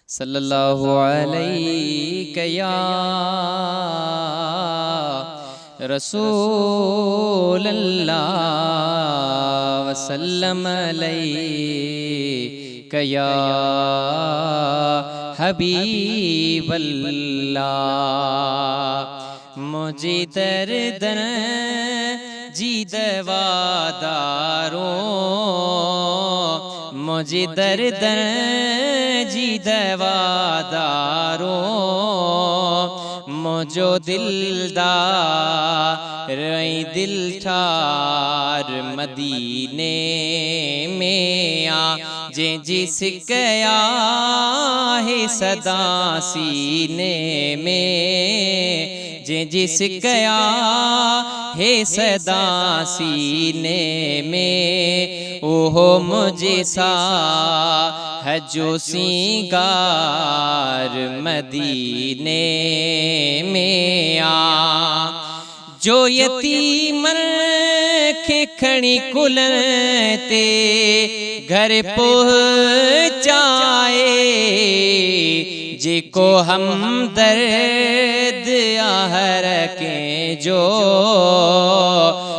सल्लल्लाहु अलैहि या रसूल अल्लाह वसल्लम अलैहि या हबीब अल्लाह। मुझे दर्दन जी दवादारों, मुझे दर्दन जी दवादारों, मुझो दिलदार दिल ठार मदीने में आ जे जिस कया है सदा सीने में, जे जिस कया है सदा सीने में, ओहो मुझे सा है जो सिंगार मदीने में आ। जो यतीमन खे खणी कुलते घर पहुँचाए, जिको हमदर्द आहर के जो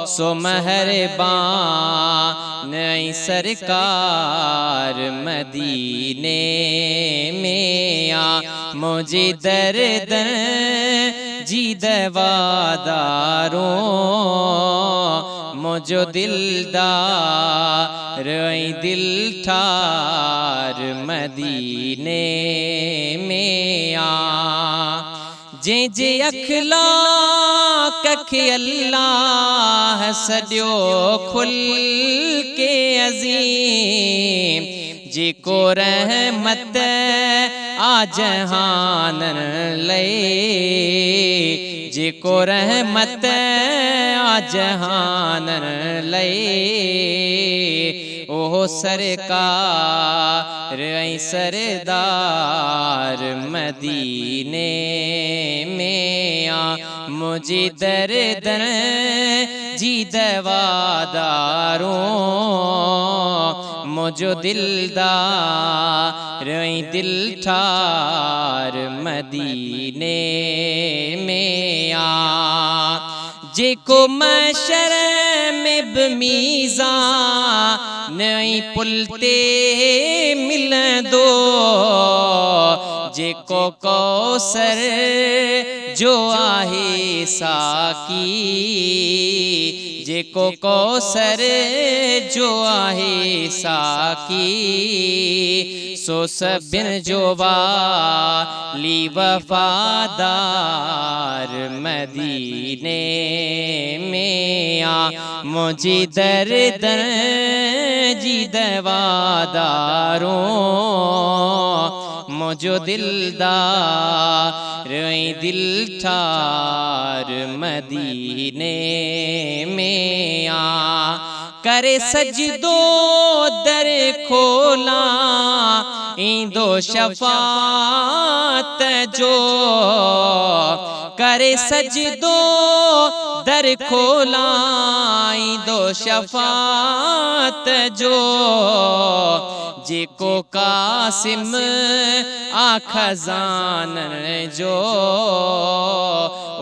सो मेहरबान नई सरकार मदीने में आ। मुझे दर्द जी दवादारों, मुझो दिलदार दिल ठार मदीने में आ। जे जे अखलाक के अल्लाह सॼो खुल के अज़ीम, जिको रहमत आ जहान लए, जिको रहमत आ जहान लए, ओहो सरकार सरदार मदीने में आ। मुझे दर्द जी दवादारों, मुझो दिलदार दिल ठार मदीने में आ। जेको मशर में बमीज़ा नई पुलते मिलंदो, जेको कौसर जो आहे साकी, जेको कौसर जो आहे साकी, सो सभिन जो वाली वफादार मदीने में आ। मुझे दर्द जी दवादारों, मुझो दिलदार दिल ठार मदीने में आ। करे सजदो दर खोला इंदो शफात जो, करे सजदो दर खोला इंदो शफात जो, जिको कासिम आ खजान जो,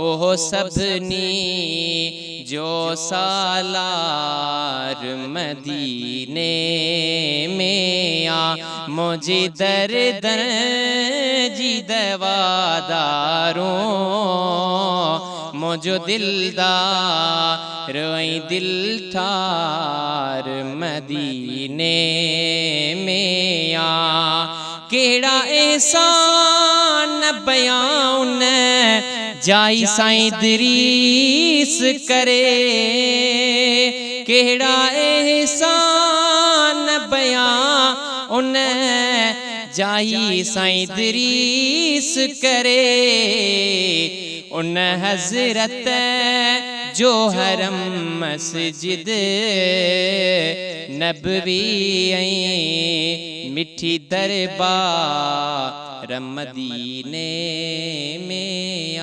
ओहो सबनी जो सालार मदीने में आ। मुझे दर्द जी दवादारों, मुझो दिलदार दिल ठार मदीने में आ। केड़ा एहसान बयान जाई साईं दरीस करे, केड़ा एहसान बयान जाई साईं दरीस करे, उन हजरत जो हरम मस्जिद नबवी मिठी दरबार मदीने में आ।